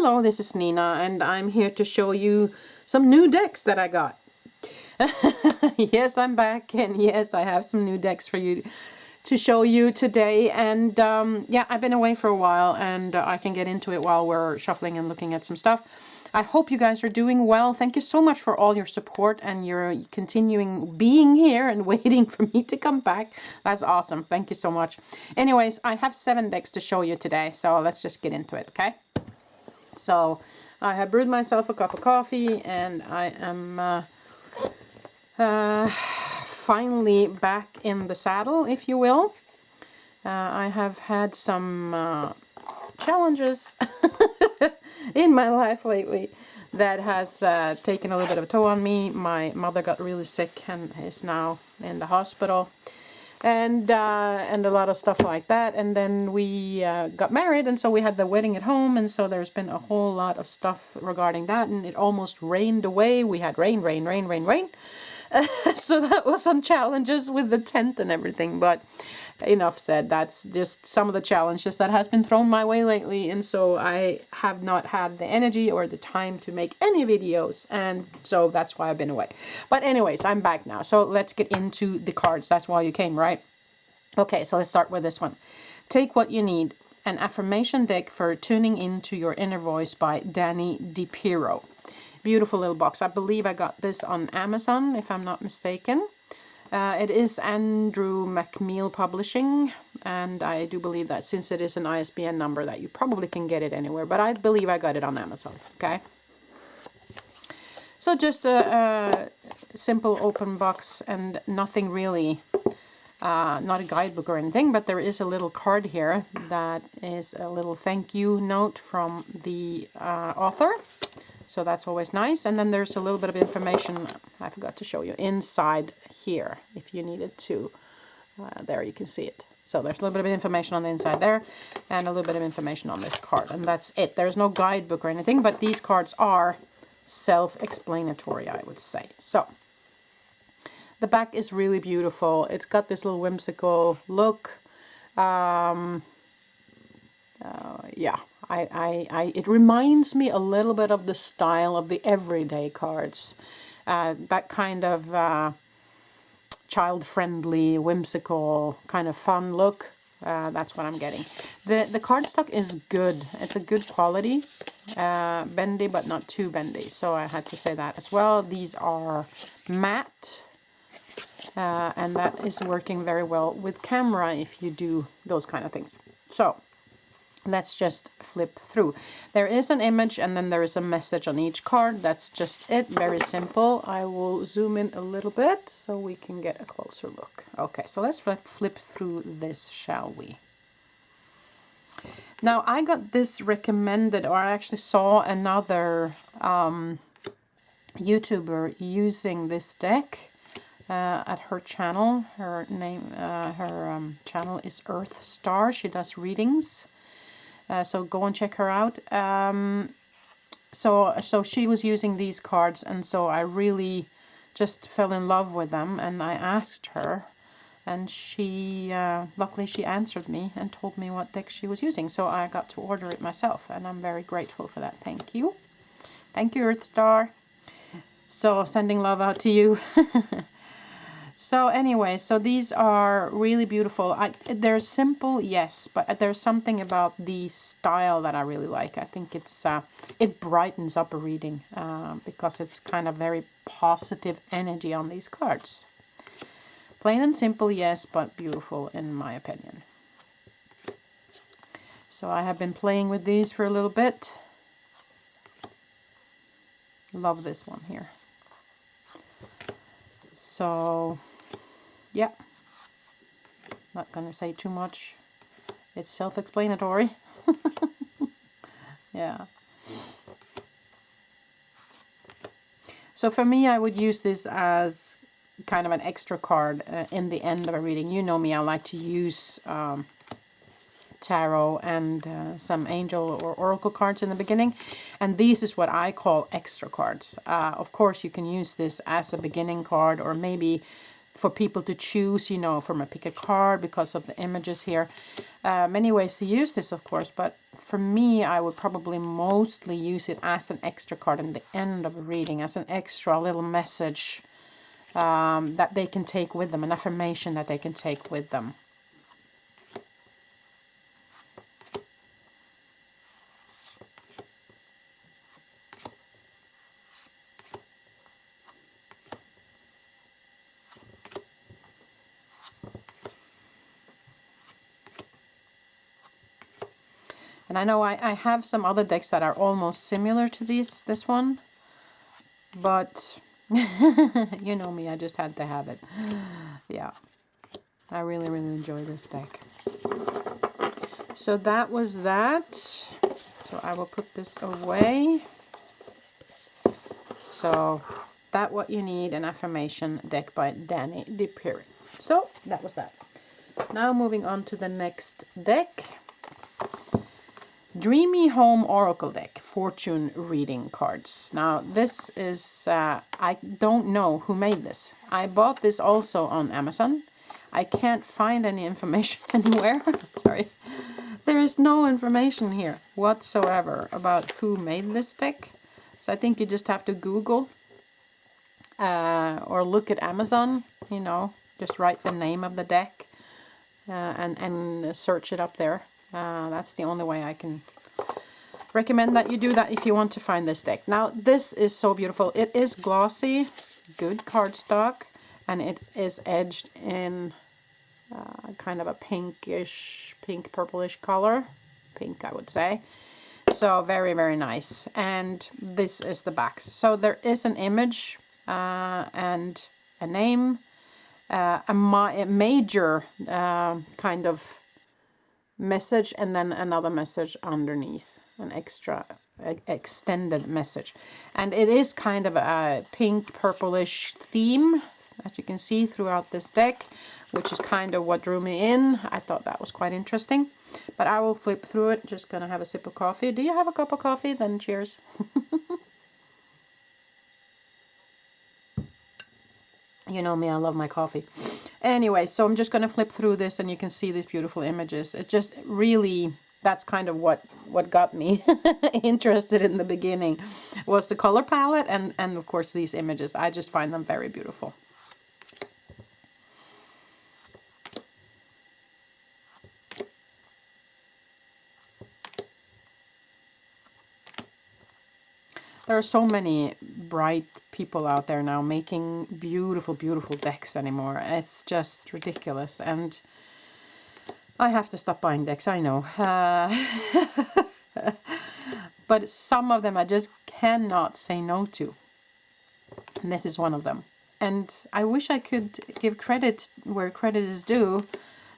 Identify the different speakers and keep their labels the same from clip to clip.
Speaker 1: Hello, this is Nina, and I'm here to show you some new decks that I got. Yes, I'm back, and yes, I have some new decks for you to show you today. And yeah, I've been away for a while, and I can get into it while we're shuffling and looking at some stuff. I hope you guys are doing well. Thank you so much for all your support and your continuing being here and waiting for me to come back. That's awesome. Thank you so much. Anyways, I have 7 decks to show you today, so let's just get into it, okay? So I have brewed myself a cup of coffee, and I am finally back in the saddle, if you will. I have had some challenges in my life lately that has taken a little bit of a toll on me. My mother got really sick and is now in the hospital. And a lot of stuff like that. And then we got married, and so we had the wedding at home, and so there's been a whole lot of stuff regarding that, and it almost rained away. We had rain. So that was some challenges with the tent and everything, but enough said. That's just some of the challenges that has been thrown my way lately, and so I have not had the energy or the time to make any videos, and so that's why I've been away. But anyways, I'm back now, so let's get into the cards. That's why you came, right? Okay, so let's start with this one. Take What You Need, an affirmation deck for tuning into your inner voice by Danny DiPiero. Beautiful little box. I believe I got this on Amazon, if I'm not mistaken. It is Andrew McMeel Publishing, and I do believe that since it is an ISBN number that you probably can get it anywhere, but I believe I got it on Amazon, okay? So just a simple open box and nothing really, not a guidebook or anything, but there is a little card here that is a little thank you note from the author. So that's always nice. And then there's a little bit of information I forgot to show you inside here, if you needed to. There you can see it. So there's a little bit of information on the inside there, and a little bit of information on this card. And that's it. There's no guidebook or anything, but these cards are self-explanatory, I would say. So the back is really beautiful. It's got this little whimsical look. Yeah, it reminds me a little bit of the style of the everyday cards. That kind of child-friendly, whimsical, kind of fun look. That's what I'm getting. The cardstock is good. It's a good quality. Bendy, but not too bendy. So I had to say that as well. These are matte. And that is working very well with camera if you do those kind of things. So let's just flip through. There is an image, and then there is a message on each card. That's just it. Very simple. I will zoom in a little bit so we can get a closer look. Okay, so let's flip through this, shall we? Now, I got this recommended, or I actually saw another YouTuber using this deck at her channel. Her channel is Earth Star. She does readings. So go and check her out. So she was using these cards, and so I really just fell in love with them, and I asked her, and she luckily she answered me and told me what deck she was using, so I got to order it myself, and I'm very grateful for that. Thank you. Thank you, Earth Star. So sending love out to you. So anyway, so these are really beautiful. They're simple, yes, but there's something about the style that I really like. I think it brightens up a reading because it's kind of very positive energy on these cards. Plain and simple, yes, but beautiful in my opinion. So I have been playing with these for a little bit. Love this one here. So, yeah, not gonna say too much. It's self-explanatory. Yeah. So for me, I would use this as kind of an extra card in the end of a reading. You know me, I like to use tarot and some angel or oracle cards in the beginning, and this is what I call extra cards. Of course, you can use this as a beginning card, or maybe for people to choose, you know, from a pick a card because of the images here. Many ways to use this, of course, but for me, I would probably mostly use it as an extra card in the end of a reading, as an extra little message that they can take with them, an affirmation that they can take with them. And I know I have some other decks that are almost similar to this one, but you know me, I just had to have it. Yeah, I really, really enjoy this deck. So that was that. So I will put this away. So that what you need, an affirmation deck by Danny DePiri. So that was that. Now moving on to the next deck. Dreamy Home Oracle deck, fortune reading cards. Now this is, I don't know who made this. I bought this also on Amazon. I can't find any information anywhere. Sorry. There is no information here whatsoever about who made this deck. So I think you just have to Google or look at Amazon, you know, just write the name of the deck and search it up there. That's the only way I can recommend that you do that if you want to find this deck. Now, this is so beautiful. It is glossy, good cardstock, and it is edged in kind of a pinkish, pink purplish color. Pink, I would say. So very, very nice. And this is the back. So there is an image and a name, a major kind of message, and then another message underneath, an extra extended message. And it is kind of a pink purplish theme, as you can see throughout this deck, which is kind of what drew me in. I thought that was quite interesting. But I will flip through it. Just gonna have a sip of coffee. Do you have a cup of coffee? Then cheers. You know me, I love my coffee. Anyway, so I'm just gonna flip through this and you can see these beautiful images. It just really, that's kind of what got me interested in the beginning, was the color palette and of course these images. I just find them very beautiful. There are so many bright people out there now making beautiful, beautiful decks anymore. It's just ridiculous. And I have to stop buying decks, I know. But some of them I just cannot say no to. And this is one of them. And I wish I could give credit where credit is due,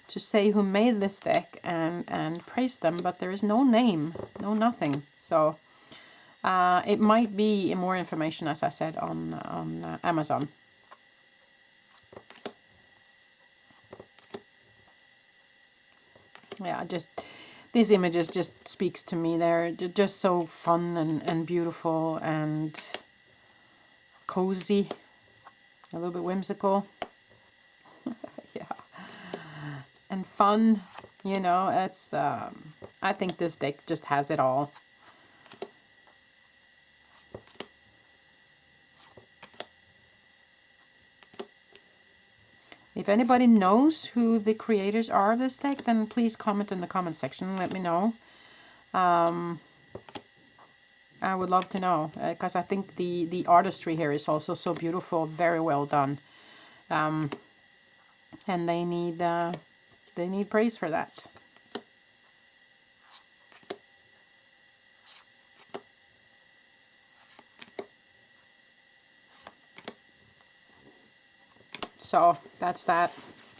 Speaker 1: to say who made this deck and praise them. But there is no name, no nothing. So it might be more information, as I said, on Amazon. Yeah, just these images just speaks to me. They're just so fun and beautiful and cozy, a little bit whimsical. Yeah, and fun. You know, it's. I think this deck just has it all. If anybody knows who the creators are of this deck, then please comment in the comment section and let me know. I would love to know, because I think the artistry here is also so beautiful, very well done. And they need praise for that. So that's that.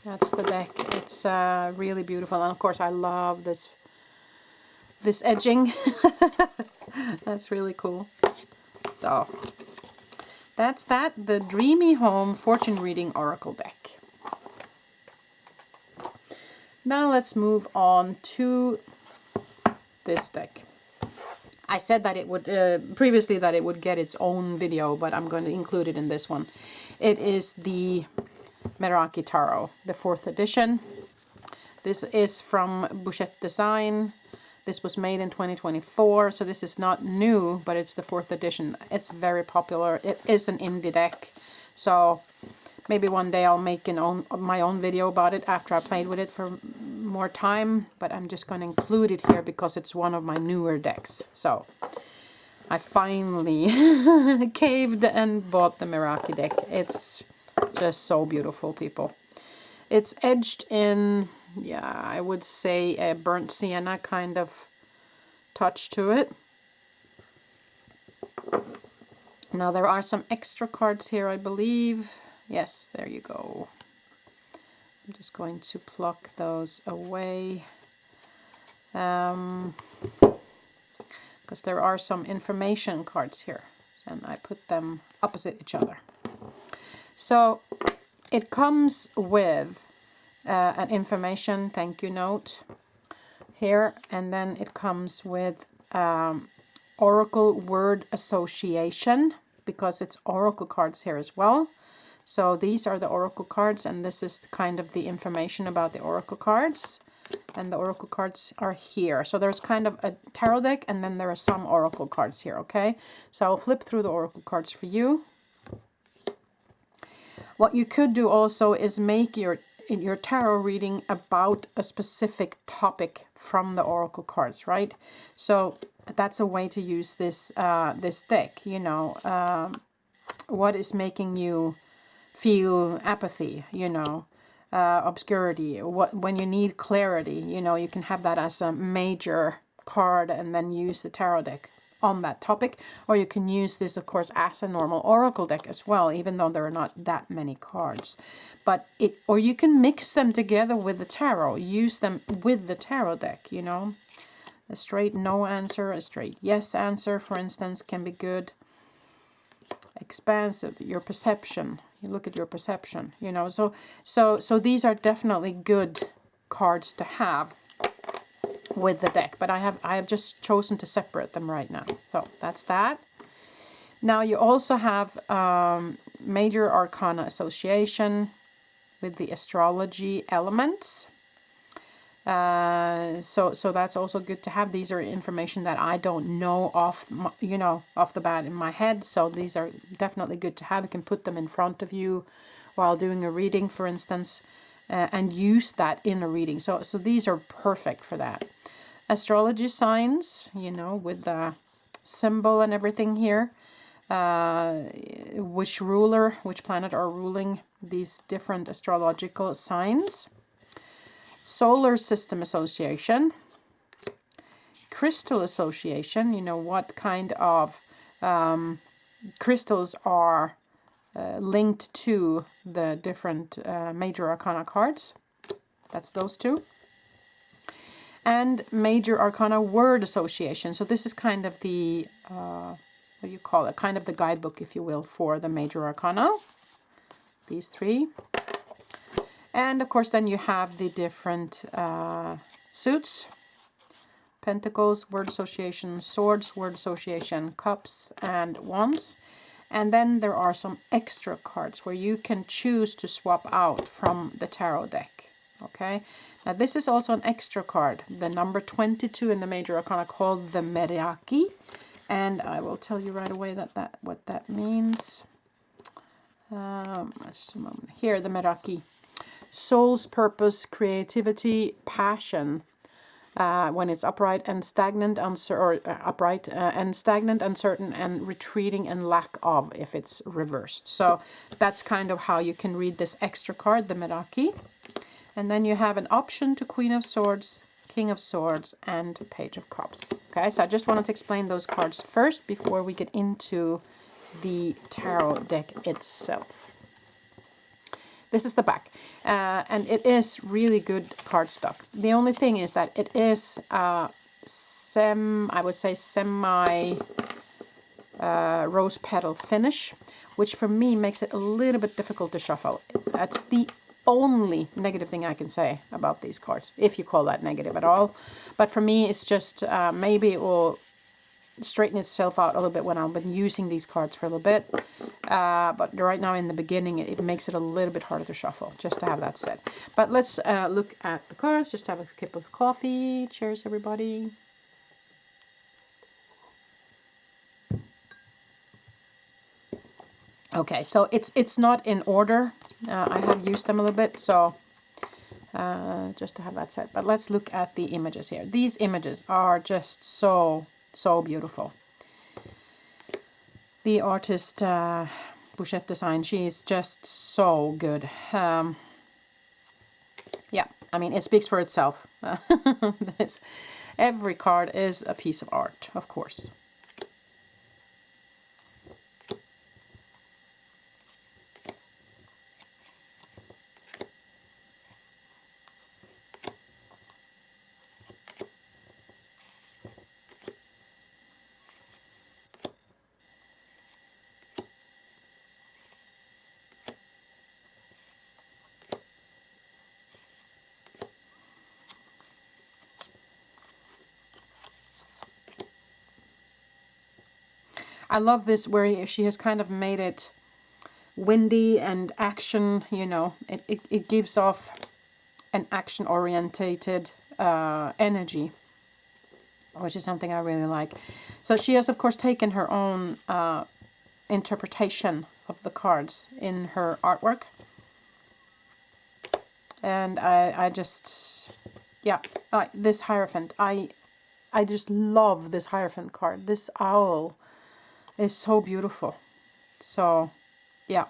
Speaker 1: That's the deck. It's really beautiful, and of course I love this edging. That's really cool. So that's that. The Dreamy Home Fortune Reading Oracle deck. Now let's move on to this deck. I said that it would previously that it would get its own video, but I'm going to include it in this one. It is the Meraki Tarot, the 4th edition. This is from Bouchette Design. This was made in 2024, so this is not new, but it's the 4th edition. It's very popular. It is an indie deck, so maybe one day I'll make my own video about it after I played with it for more time, but I'm just going to include it here because it's one of my newer decks. So I finally caved and bought the Meraki deck. It's just so beautiful, people. It's edged in, yeah, I would say a burnt sienna kind of touch to it. Now there are some extra cards here, I believe. Yes, there you go. I'm just going to pluck those away. Because there are some information cards here, and I put them opposite each other. So it comes with an information thank you note here, and then it comes with oracle word association, because it's oracle cards here as well. So these are the oracle cards, and this is kind of the information about the oracle cards. And the oracle cards are here. So there's kind of a tarot deck, and then there are some oracle cards here, okay? So I'll flip through the oracle cards for you. What you could do also is make your tarot reading about a specific topic from the oracle cards, right? So that's a way to use this this deck, you know. What is making you feel apathy, you know, obscurity, when you need clarity, you know, you can have that as a major card and then use the tarot deck on that topic. Or you can use this, of course, as a normal oracle deck as well, even though there are not that many cards. But or you can mix them together with the tarot, use them with the tarot deck, you know. A straight no answer, a straight yes answer, for instance, can be good. Expansive, your perception, you look at your perception, you know. So these are definitely good cards to have with the deck, but I have just chosen to separate them right now. So that's that. Now you also have major arcana association with the astrology elements. So that's also good to have. These are information that I don't know off the bat in my head. So these are definitely good to have. You can put them in front of you while doing a reading, for instance, and use that in a reading. So these are perfect for that. Astrology signs, you know, with the symbol and everything here. Which planet are ruling these different astrological signs. Solar system association, crystal association, you know, what kind of crystals are linked to the different major arcana cards. That's those two. And major arcana word association. So this is kind of the, what do you call it? Kind of the guidebook, if you will, for the major arcana. These three. And of course, then you have the different suits, pentacles, word association, swords, word association, cups, and wands. And then there are some extra cards where you can choose to swap out from the tarot deck. Okay, now this is also an extra card, the number 22 in the major arcana, called the Meraki. And I will tell you right away what that means. Just a moment. Here, the Meraki. Soul's purpose, creativity, passion, when it's upright and stagnant, uncertain, and retreating and lack of if it's reversed. So that's kind of how you can read this extra card, the Meraki. And then you have an option to Queen of Swords, King of Swords, and Page of Cups. Okay, so I just wanted to explain those cards first before we get into the tarot deck itself. This is the back, and it is really good cardstock. The only thing is that it is I would say semi rose petal finish, which for me makes it a little bit difficult to shuffle. That's the only negative thing I can say about these cards, if you call that negative at all. But for me, it's just maybe it will straighten itself out a little bit when I've been using these cards for a little bit. But right now in the beginning, it makes it a little bit harder to shuffle, just to have that said. But let's look at the cards, just have a cup of coffee. Cheers, everybody. Okay, so it's not in order. I have used them a little bit, so just to have that said. But let's look at the images here. These images are just so beautiful. The artist Bouchette Design, she is just so good. Yeah, I mean, it speaks for itself. Every card is a piece of art, of course. I love this where she has kind of made it windy and action, you know. It gives off an action-orientated energy, which is something I really like. So she has, of course, taken her own interpretation of the cards in her artwork. And I just, yeah, this Hierophant, I just love this Hierophant card. This owl is so beautiful. So, yeah.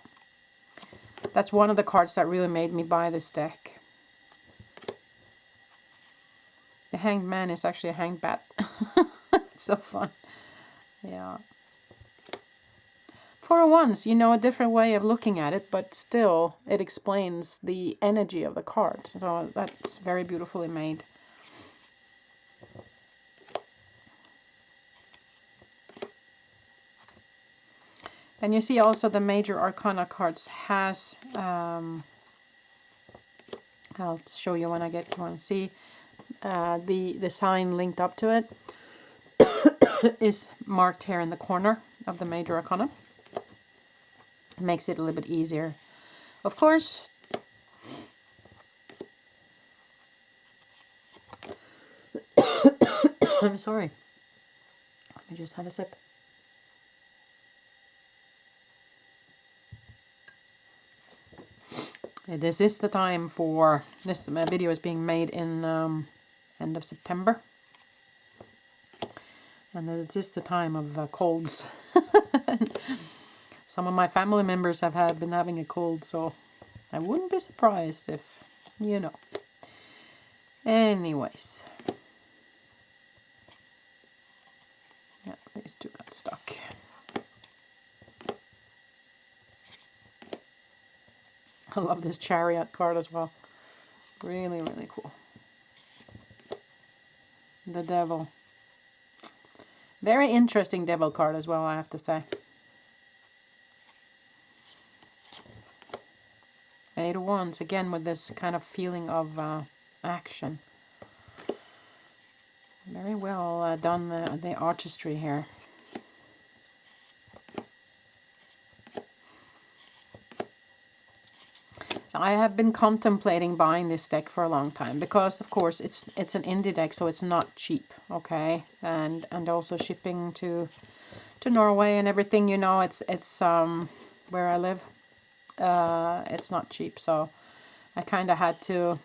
Speaker 1: That's one of the cards that really made me buy this deck. The Hanged Man is actually a hanged bat. It's so fun. Yeah. For once, you know, a different way of looking at it, but still it explains the energy of the card. So that's very beautifully made. And you see also the major arcana cards has, I'll show you when I get to one. See, the sign linked up to it is marked here in the corner of the major arcana. It makes it a little bit easier. Of course, I'm sorry. Let me just have a sip. This is the time for, this video is being made in end of September. And it is the time of colds. Some of my family members have been having a cold, so I wouldn't be surprised if, you know. Anyways. Yeah, these two got stuck. I love this Chariot card as well. Really, really cool. The Devil. Very interesting Devil card as well, I have to say. 8 of Wands, again with this kind of feeling of action. Very well done, the artistry here. So I have been contemplating buying this deck for a long time because, of course, it's an indie deck, so it's not cheap, okay? And also shipping to Norway and everything, you know, it's where I live. It's not cheap, so I kind of had to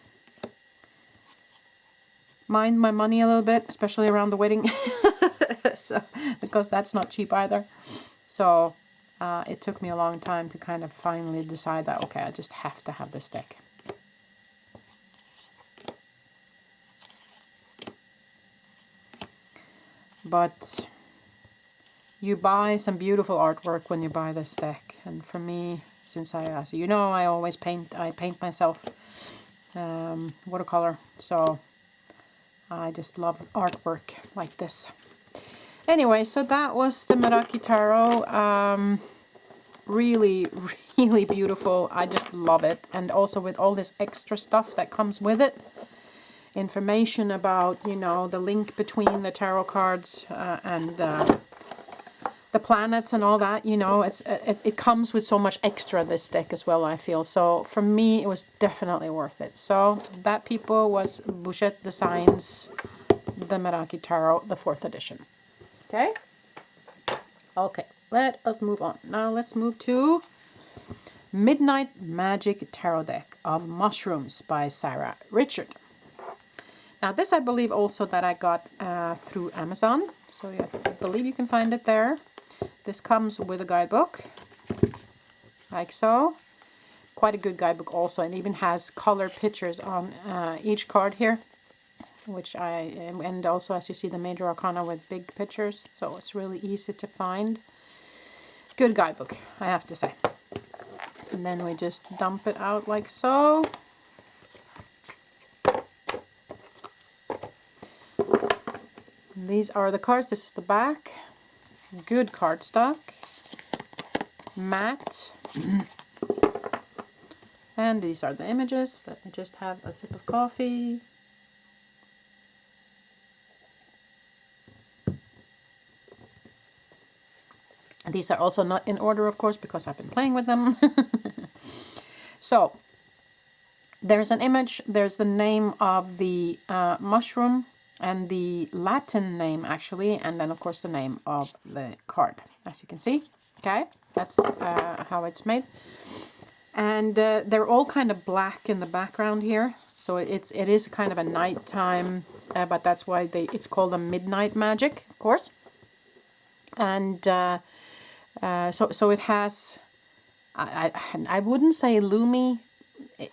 Speaker 1: mind my money a little bit, especially around the wedding, so because that's not cheap either. So it took me a long time to kind of finally decide that, okay, I just have to have this deck. But you buy some beautiful artwork when you buy this deck, and for me, since as you know, I always paint myself watercolor, so I just love artwork like this. Anyway, so that was the Meraki Tarot. Really, really beautiful. I just love it. And also with all this extra stuff that comes with it, information about, you know, the link between the tarot cards and the planets and all that, you know, it comes with so much extra, this deck as well, I feel. So for me, it was definitely worth it. So that, people, was Bouchette Designs, the Meraki Tarot, the 4th edition. Okay? Okay, let us move on. Now let's move to Midnight Magic Tarot Deck of Mushrooms by Sarah Richard. Now this, I believe also that I got through Amazon. So yeah, I believe you can find it there. This comes with a guidebook, like so. Quite a good guidebook also, and even has color pictures on each card here, which and also, as you see, the major arcana with big pictures, so it's really easy to find. Good guidebook, I have to say. And then we just dump it out like so. And these are the cards. This is the back. Good cardstock. Matte. And these are the images. Let me just have a sip of coffee. These are also not in order, of course, because I've been playing with them. So, there's an image, there's the name of the mushroom, and the Latin name, actually, and then, of course, the name of the card, as you can see. Okay, that's how it's made. And they're all kind of black in the background here. So it is kind of a nighttime, but that's why it's called a midnight magic, of course. And so it has, I wouldn't say loomy.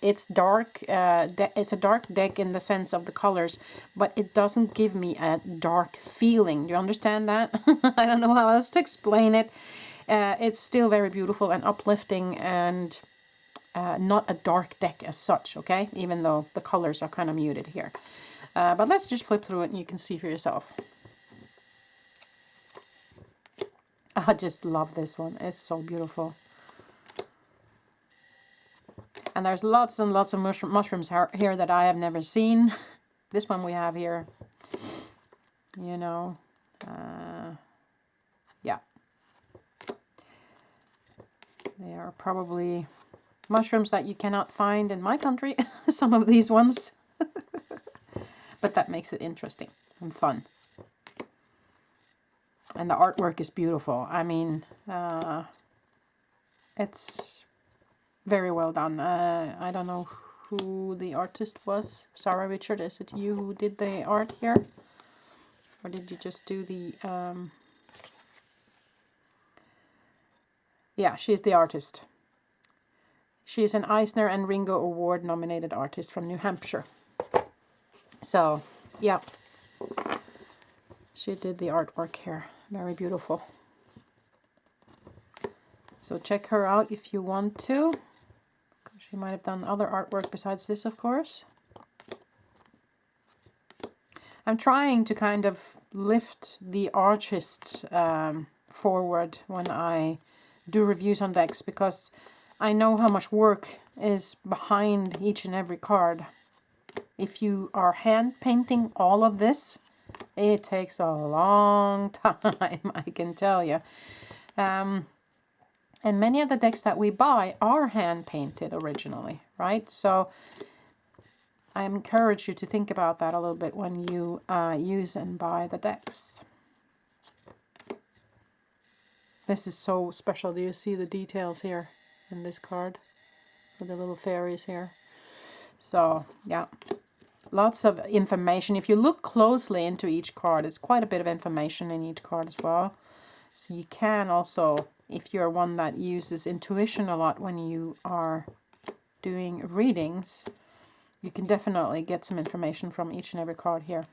Speaker 1: It's dark. It's a dark deck in the sense of the colors, but it doesn't give me a dark feeling. Do you understand that? I don't know how else to explain it. It's still very beautiful and uplifting, and not a dark deck as such, okay? Even though the colors are kind of muted here. But let's just flip through it and you can see for yourself. I just love this one. It's so beautiful. And there's lots and lots of mushrooms here that I have never seen. This one we have here, you know, yeah. They are probably mushrooms that you cannot find in my country, some of these ones. But that makes it interesting and fun. And the artwork is beautiful. I mean, it's very well done. I don't know who the artist was. Sarah Richard, is it you who did the art here? Or did you just do the... Yeah, she's the artist. She is an Eisner and Ringo Award nominated artist from New Hampshire. So, yeah. She did the artwork here. Very beautiful. So check her out if you want to. She might have done other artwork besides this, of course. I'm trying to kind of lift the artist forward when I do reviews on decks, because I know how much work is behind each and every card. If you are hand painting all of this, it takes a long time, I can tell you. And many of the decks that we buy are hand painted originally, right? So I encourage you to think about that a little bit when you use and buy the decks. This is so special. Do you see the details here in this card with the little fairies here? So yeah, lots of information. If you look closely into each card, it's quite a bit of information in each card as well. So you can also, if you're one that uses intuition a lot when you are doing readings, you can definitely get some information from each and every card here.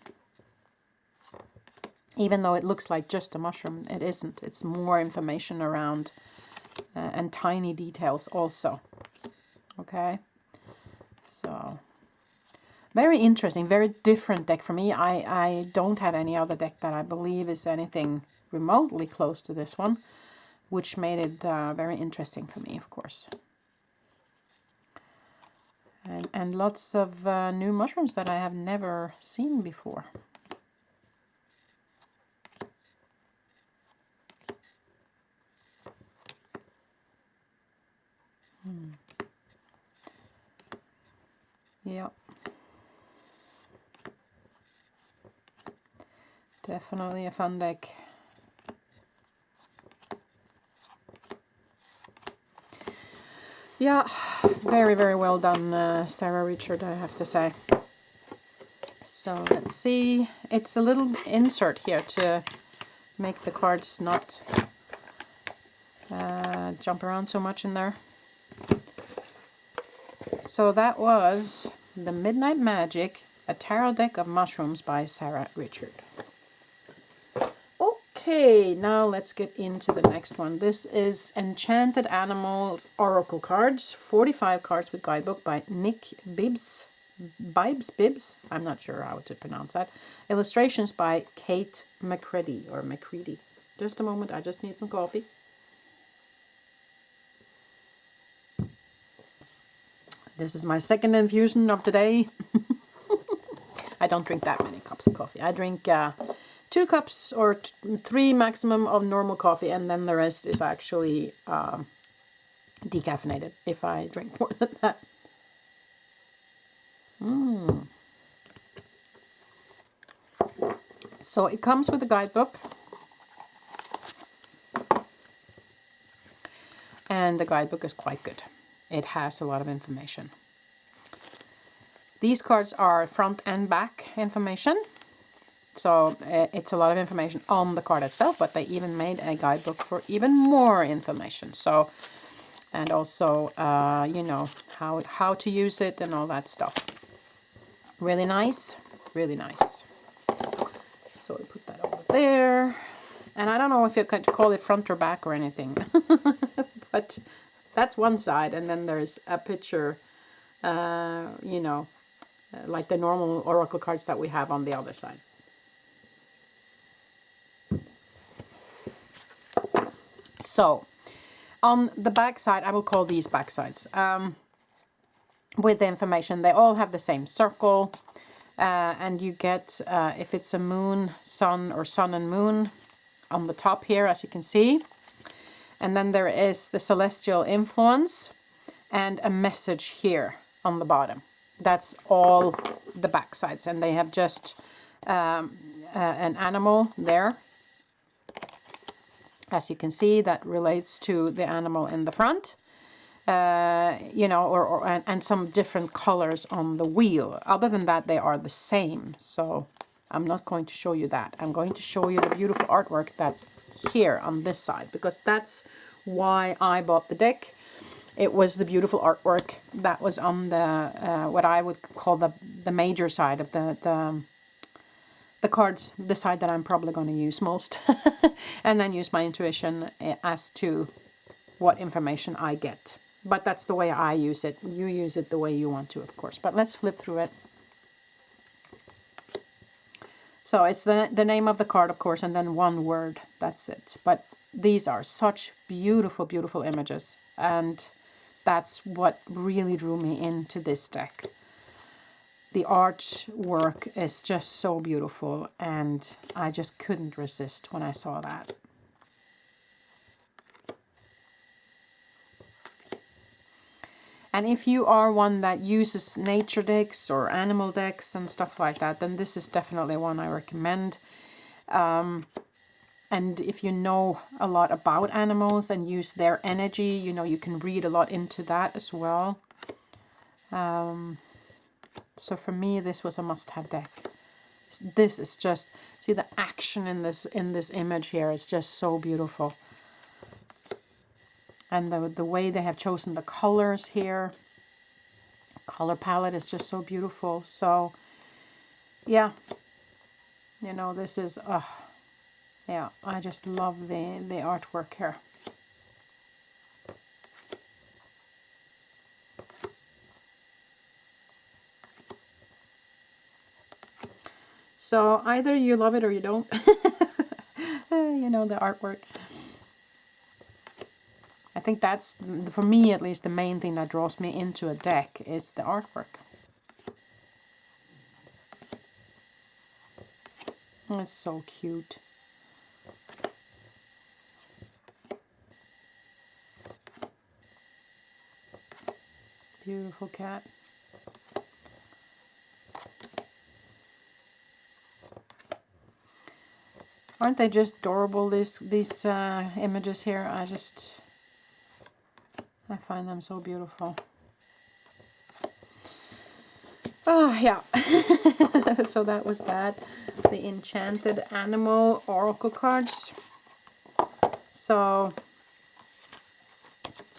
Speaker 1: Even though it looks like just a mushroom, it isn't. It's more information around and tiny details also. Okay, so very interesting, very different deck for me. I don't have any other deck that I believe is anything remotely close to this one, which made it very interesting for me, of course. And lots of new mushrooms that I have never seen before. Yeah. Definitely a fun deck. Yeah, very, very well done, Sarah Richard, I have to say. So let's see. It's a little insert here to make the cards not jump around so much in there. So that was The Midnight Magic, a tarot deck of mushrooms by Sarah Richard. Okay, now let's get into the next one. This is Enchanted Animals Oracle Cards, 45 cards with guidebook by Nick Bibbs. Bibbs? I'm not sure how to pronounce that. Illustrations by Kate McCready or McCready. Just a moment, I just need some coffee. This is my second infusion of today. I don't drink that many cups of coffee. I drink 2 cups or 3 maximum of normal coffee, and then the rest is actually decaffeinated if I drink more than that. So it comes with a guidebook. And the guidebook is quite good. It has a lot of information. These cards are front and back information. So it's a lot of information on the card itself, but they even made a guidebook for even more information. So, and also, you know, how to use it and all that stuff. Really nice, really nice. So we put that over there. And I don't know if you could call it front or back or anything, but that's one side. And then there's a picture, you know, like the normal oracle cards that we have on the other side. So on the back side, I will call these back sides, with the information. They all have the same circle, and you get, if it's a moon, sun, or sun and moon on the top here, as you can see. And then there is the celestial influence and a message here on the bottom. That's all the back sides, and they have just an animal there, as you can see, that relates to the animal in the front, you know, and some different colors on the wheel. Other than that, they are the same. So I'm not going to show you that. I'm going to show you the beautiful artwork that's here on this side, because that's why I bought the deck. It was the beautiful artwork that was on the what I would call the major side of the cards, the side that I'm probably going to use most, and then use my intuition as to what information I get. But that's the way I use it. You use it the way you want to, of course. But let's flip through it. So it's the name of the card, of course, and then one word. That's it. But these are such beautiful, beautiful images. And that's what really drew me into this deck. The artwork is just so beautiful, and I just couldn't resist when I saw that. And if you are one that uses nature decks or animal decks and stuff like that, then this is definitely one I recommend. And if you know a lot about animals and use their energy, you know, you can read a lot into that as well. So for me, this was a must-have deck. This is just, see the action in this image here is just so beautiful. And the way they have chosen the colors here, color palette is just so beautiful. So yeah, you know, this is, yeah, I just love the artwork here. So either you love it or you don't. You know, the artwork. I think that's, for me at least, the main thing that draws me into a deck is the artwork. It's so cute. Beautiful cat. Aren't they just adorable, these images here? I find them so beautiful. Oh, yeah. So that was that. The Enchanted Animal Oracle cards. So,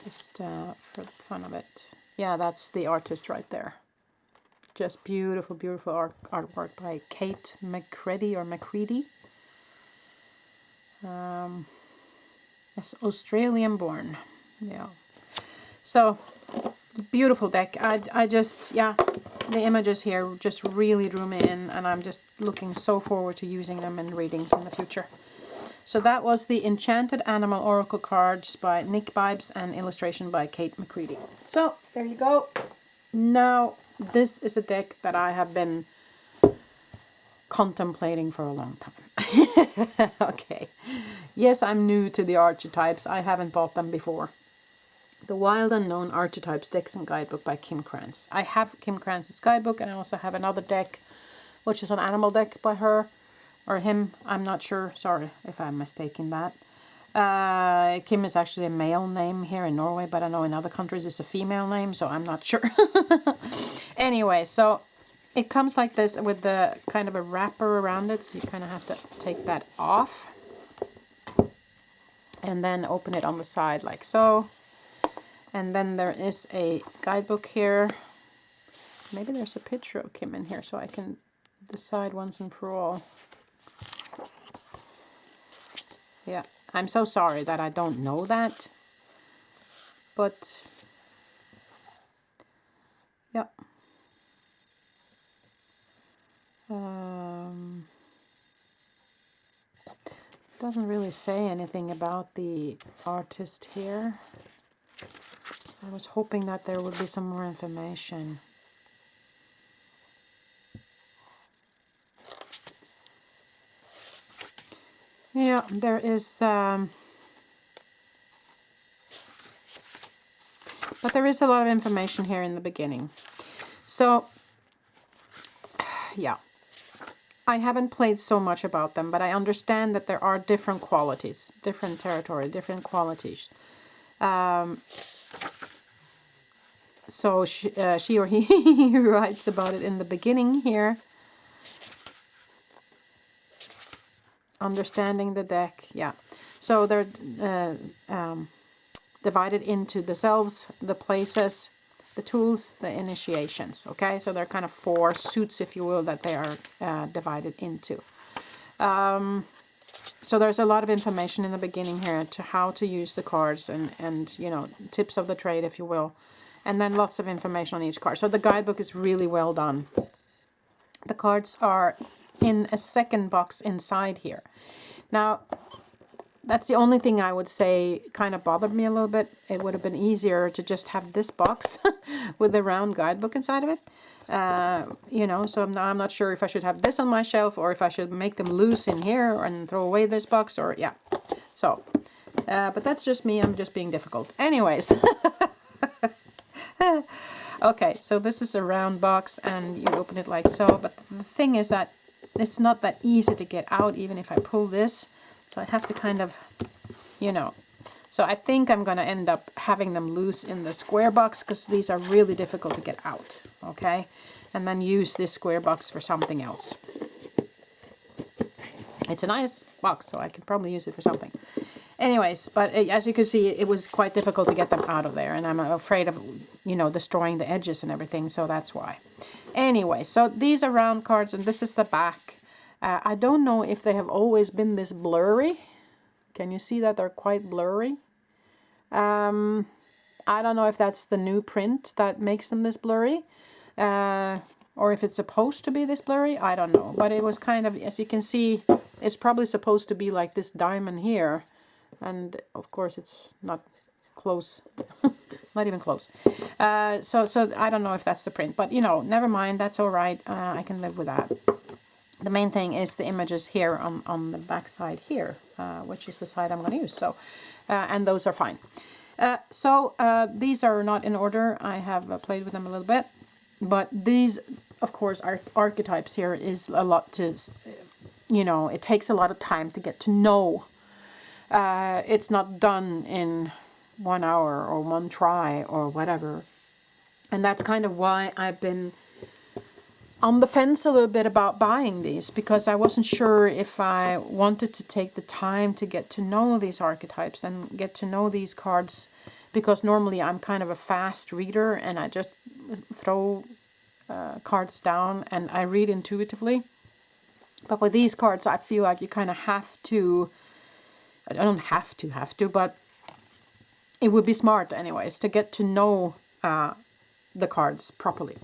Speaker 1: just for the fun of it. Yeah, that's the artist right there. Just beautiful, beautiful artwork by Kate McCready or McCready. It's Australian born. Yeah. So, beautiful deck. I just, yeah, the images here just really drew me in, and I'm just looking so forward to using them in readings in the future. So that was the Enchanted Animal Oracle cards by Nick Bibes and illustration by Kate McCready. So there you go. Now this is a deck that I have been contemplating for a long time. Okay. Yes, I'm new to the archetypes. I haven't bought them before. The Wild Unknown Archetypes Decks and Guidebook by Kim Krantz. I have Kim Krantz's guidebook, and I also have another deck, which is an animal deck by her, or him, I'm not sure. Sorry if I'm mistaking that. Kim is actually a male name here in Norway, but I know in other countries it's a female name, so I'm not sure. Anyway, so it comes like this with the kind of a wrapper around it, so you kind of have to take that off. And then open it on the side like so. And then there is a guidebook here. Maybe there's a picture of Kim in here so I can decide once and for all. Yeah, I'm so sorry that I don't know that. But, yeah. Doesn't really say anything about the artist here. I was hoping that there would be some more information. Yeah, there is, but there is a lot of information here in the beginning. So, yeah, I haven't played so much about them, but I understand that there are different qualities, different territory, different qualities. So she or he writes about it in the beginning here. Understanding the deck, yeah. So they're divided into the selves, the places, the tools, the initiations. Okay, so they're kind of 4 suits, if you will, that they are divided into. So there's a lot of information in the beginning here to how to use the cards and you know, tips of the trade, if you will. And then lots of information on each card. So the guidebook is really well done. The cards are in a second box inside here. Now, that's the only thing I would say kind of bothered me a little bit. It would have been easier to just have this box with the round guidebook inside of it. You know, so I'm not sure if I should have this on my shelf or if I should make them loose in here and throw away this box, or yeah. So, but that's just me. I'm just being difficult. Anyways. Okay, so this is a round box and you open it like so. But the thing is that it's not that easy to get out even if I pull this. So I have to kind of, you know. So I think I'm going to end up having them loose in the square box because these are really difficult to get out. Okay, and then use this square box for something else. It's a nice box, so I can probably use it for something. Anyways, but as you can see, it was quite difficult to get them out of there. And I'm afraid of, you know, destroying the edges and everything. So that's why. Anyway, so these are round cards and this is the back. I don't know if they have always been this blurry. Can you see that they're quite blurry? I don't know if that's the new print that makes them this blurry. Or if it's supposed to be this blurry. I don't know. But it was kind of, as you can see, it's probably supposed to be like this diamond here. And of course it's not close. Not even close. So I don't know if that's the print, but you know, never mind. That's all right. I can live with that. The main thing is the images here on the back side here, which is the side I'm going to use. So, and those are fine. These are not in order. I have played with them a little bit, but these, of course, are archetypes. Here is a lot to, you know, it takes a lot of time to get to know. It's not done in 1 hour or one try or whatever. And that's kind of why I've been on the fence a little bit about buying these, because I wasn't sure if I wanted to take the time to get to know these archetypes and get to know these cards, because normally I'm kind of a fast reader and I just throw cards down and I read intuitively. But with these cards, I feel like you kind of have to, I don't have to, but it would be smart anyways to get to know the cards properly.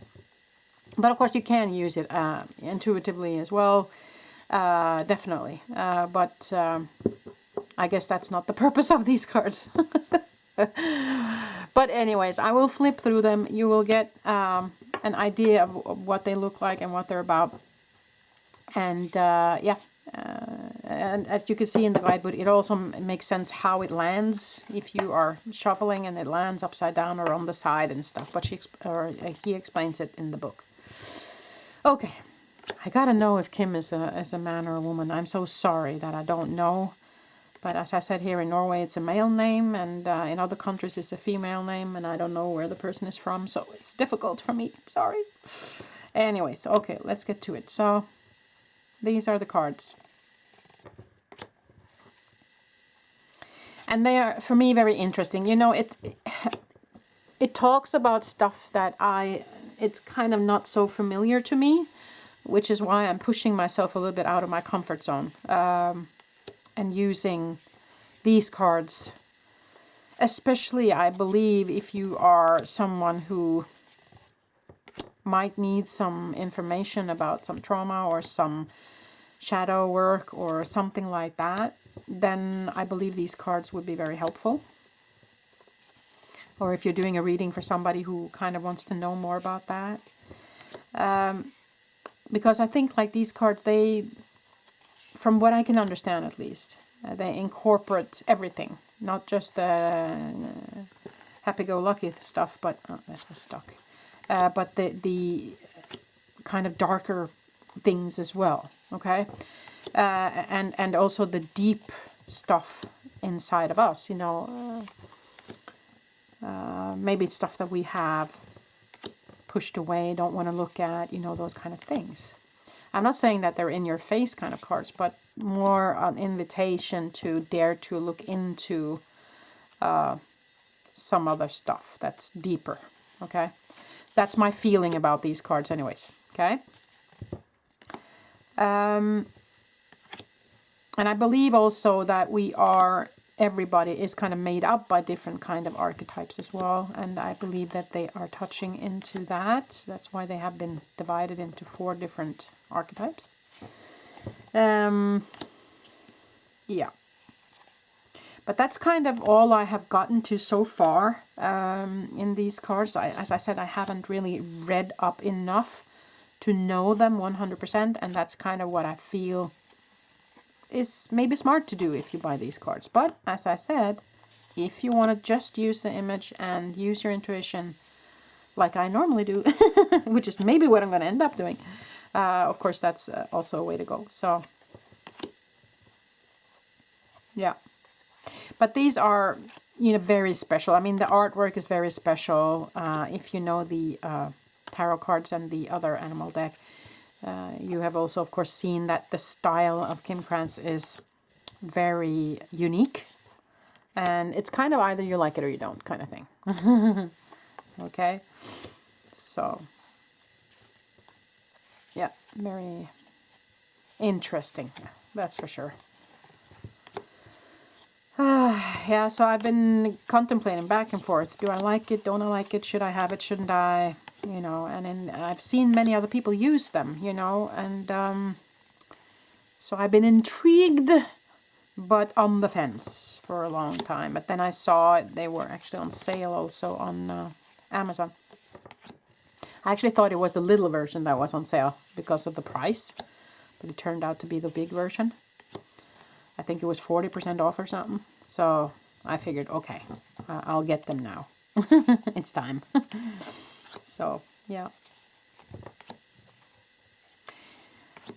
Speaker 1: But of course you can use it intuitively as well, definitely. But I guess that's not the purpose of these cards. But anyways, I will flip through them. You will get an idea of what they look like and what they're about. And yeah, and as you can see in the guidebook, it also makes sense how it lands if you are shuffling and it lands upside down or on the side and stuff. But he explains it in the book. Okay, I gotta know if Kim is a man or a woman. I'm so sorry that I don't know. But as I said, here in Norway, it's a male name, and in other countries, it's a female name, and I don't know where the person is from, so it's difficult for me. Sorry. Anyways, okay, let's get to it. So, these are the cards. And they are, for me, very interesting. You know, it talks about stuff that it's kind of not so familiar to me, which is why I'm pushing myself a little bit out of my comfort zone and using these cards. Especially, I believe, if you are someone who might need some information about some trauma or some shadow work or something like that, then I believe these cards would be very helpful. Or if you're doing a reading for somebody who kind of wants to know more about that. Because I think like these cards, they, from what I can understand at least, they incorporate everything. Not just the happy-go-lucky stuff, but, oh, this was stuck. But the kind of darker things as well, okay? And also the deep stuff inside of us, you know, maybe stuff that we have pushed away, don't want to look at, you know, those kind of things. I'm not saying that they're in your face kind of cards, but more an invitation to dare to look into some other stuff that's deeper, okay? That's my feeling about these cards anyways, okay? And I believe also that everybody is kind of made up by different kind of archetypes as well. And I believe that they are touching into that. That's why they have been divided into 4 different archetypes. Yeah. But that's kind of all I have gotten to so far in these cards. As I said, I haven't really read up enough to know them 100%. And that's kind of what I feel is maybe smart to do if you buy these cards. But as I said, if you want to just use the image and use your intuition like I normally do, which is maybe what I'm going to end up doing, of course that's also a way to go. So yeah, but these are, you know, very special. I mean, the artwork is very special. If you know the tarot cards and the other animal deck, you have also, of course, seen that the style of Kim Krantz is very unique. And it's kind of either you like it or you don't kind of thing. Okay? So, yeah, very interesting. That's for sure. Yeah, so I've been contemplating back and forth. Do I like it? Don't I like it? Should I have it? Shouldn't I? You know, and I've seen many other people use them, you know, and so I've been intrigued but on the fence for a long time. But then I saw it, they were actually on sale also on Amazon. I actually thought it was the little version that was on sale because of the price, but it turned out to be the big version. I think it was 40% off or something. So I figured, okay, I'll get them now. It's time. So, yeah.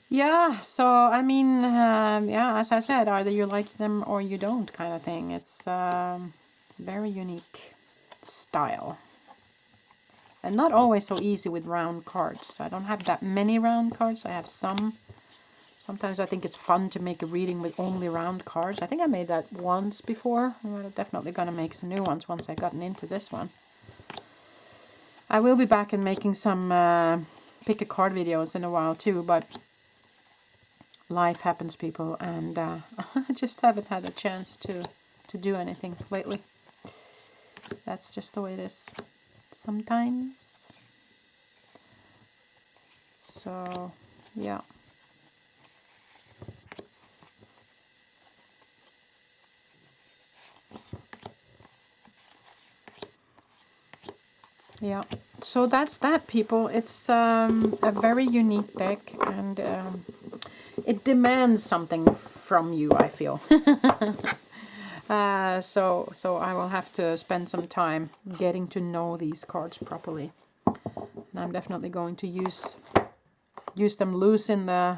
Speaker 1: Yeah, so I mean, yeah, as I said, either you like them or you don't, kind of thing. It's very unique style. And not always so easy with round cards. I don't have that many round cards. I have some. Sometimes I think it's fun to make a reading with only round cards. I think I made that once before. I'm definitely going to make some new ones once I've gotten into this one. I will be back and making some pick a card videos in a while too, but life happens, people, and I just haven't had a chance to do anything lately. That's just the way it is sometimes. So, yeah. Yeah, so that's that, people. It's a very unique deck, and it demands something from you, I feel. So I will have to spend some time getting to know these cards properly. And I'm definitely going to use them loose in the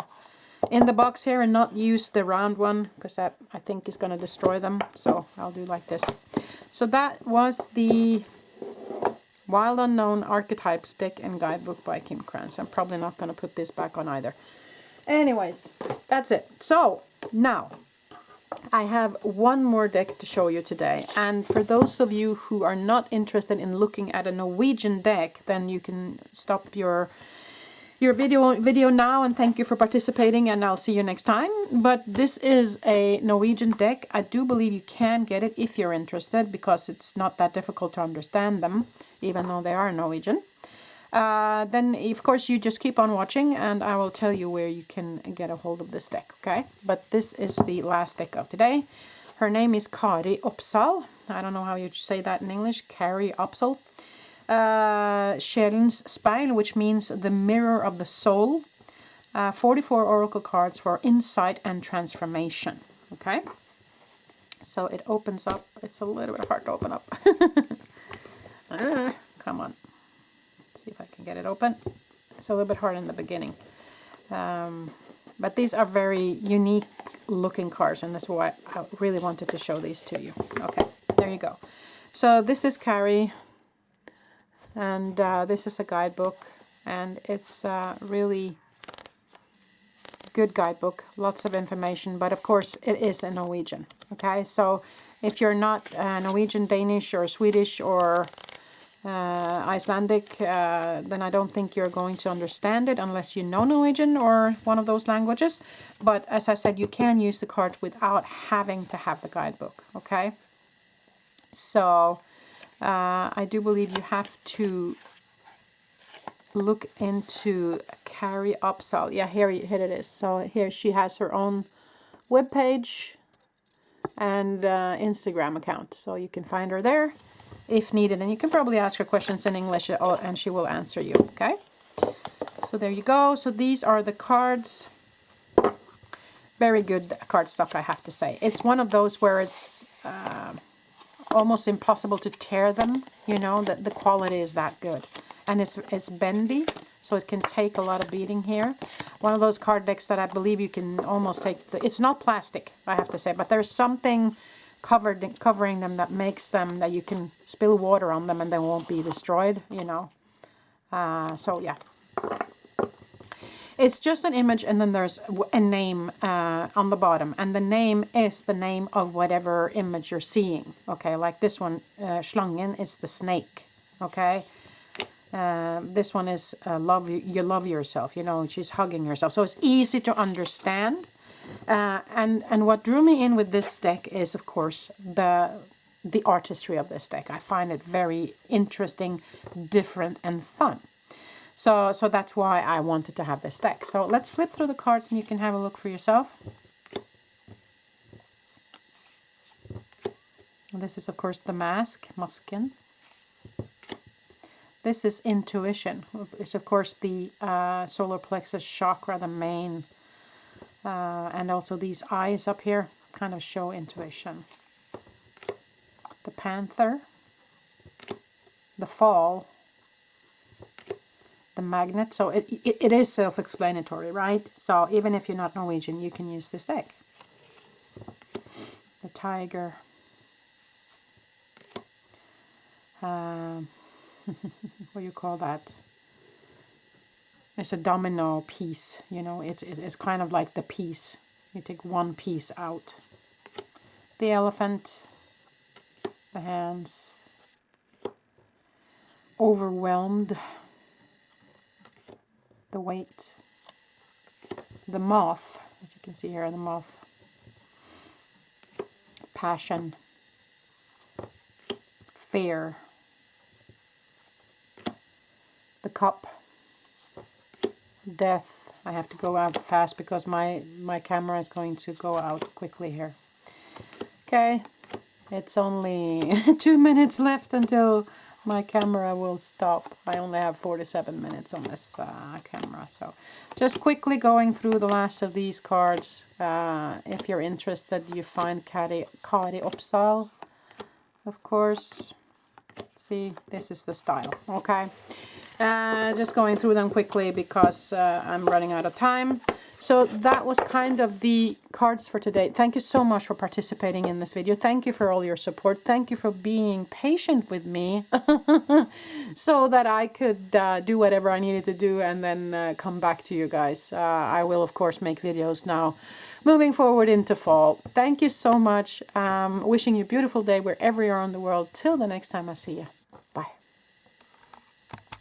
Speaker 1: box here and not use the round one, because that I think is going to destroy them. So I'll do like this. So that was the Wild Unknown Archetypes deck and guidebook by Kim Krantz. I'm probably not going to put this back on either. Anyways, that's it. So now I have one more deck to show you today. And for those of you who are not interested in looking at a Norwegian deck, then you can stop your video now, and thank you for participating, and I'll see you next time. But this is a Norwegian deck. I do believe you can get it if you're interested, because it's not that difficult to understand them, even though they are Norwegian. Then of course you just keep on watching, and I will tell you where you can get a hold of this deck, okay? But this is the last deck of today. Her name is Kari Oppsal. I don't know how you say that in English. Kari Oppsal. Sjelens Speil, which means the mirror of the soul. 44 oracle cards for insight and transformation. Okay, so it opens up. It's a little bit hard to open up. Come on, let's see if I can get it open. It's a little bit hard in the beginning, but these are very unique looking cards, and that's why I really wanted to show these to you. Okay, there you go. So this is Kari. And this is a guidebook, and it's really good guidebook, lots of information, but of course it is in Norwegian. Okay, so if you're not Norwegian, Danish, or Swedish, or Icelandic, then I don't think you're going to understand it unless you know Norwegian or one of those languages. But as I said, you can use the cards without having to have the guidebook. Okay, so I do believe you have to look into Kari Oppsal. Yeah, here it is. So here she has her own webpage and Instagram account. So you can find her there if needed. And you can probably ask her questions in English and she will answer you. Okay. So there you go. So these are the cards. Very good card stock, I have to say. It's one of those where it's almost impossible to tear them. You know, that the quality is that good. And it's bendy, so it can take a lot of beating here. One of those card decks that I believe you can almost take. It's not plastic, I have to say, but there's something covering them that makes them that you can spill water on them and they won't be destroyed. You know. So yeah, it's just an image, and then there's a name on the bottom, and the name is the name of whatever image you're seeing. Okay, like this one, Slangen is the snake. Okay. This one is you love yourself, you know, she's hugging herself. So it's easy to understand. And what drew me in with this deck is, of course, the artistry of this deck. I find it very interesting, different, and fun. So that's why I wanted to have this deck. So let's flip through the cards and you can have a look for yourself. This is, of course, the Muskin. This is intuition. It's, of course, the solar plexus chakra, the main. And also these eyes up here kind of show intuition. The Panther. The Fall. The Magnet. So it is self-explanatory, right? So even if you're not Norwegian, you can use this deck. The Tiger. What do you call that? It's a domino piece, you know, it's kind of like the piece. You take one piece out. The Elephant, the hands, overwhelmed, the weight, the Moth, as you can see here, the Moth, passion, fear, the Cup, death. I have to go out fast because my camera is going to go out quickly here. Okay, it's only 2 minutes left until my camera will stop. I only have 47 minutes on this camera, so just quickly going through the last of these cards. If you're interested, you find Kari Oppsal, of course. See, this is the style, okay? Just going through them quickly because I'm running out of time. So that was kind of the cards for today. Thank you so much for participating in this video. Thank you for all your support. Thank you for being patient with me so that I could do whatever I needed to do and then come back to you guys. I will, of course, make videos now moving forward into fall. Thank you so much. Wishing you a beautiful day wherever you are in the world. Till the next time I see you.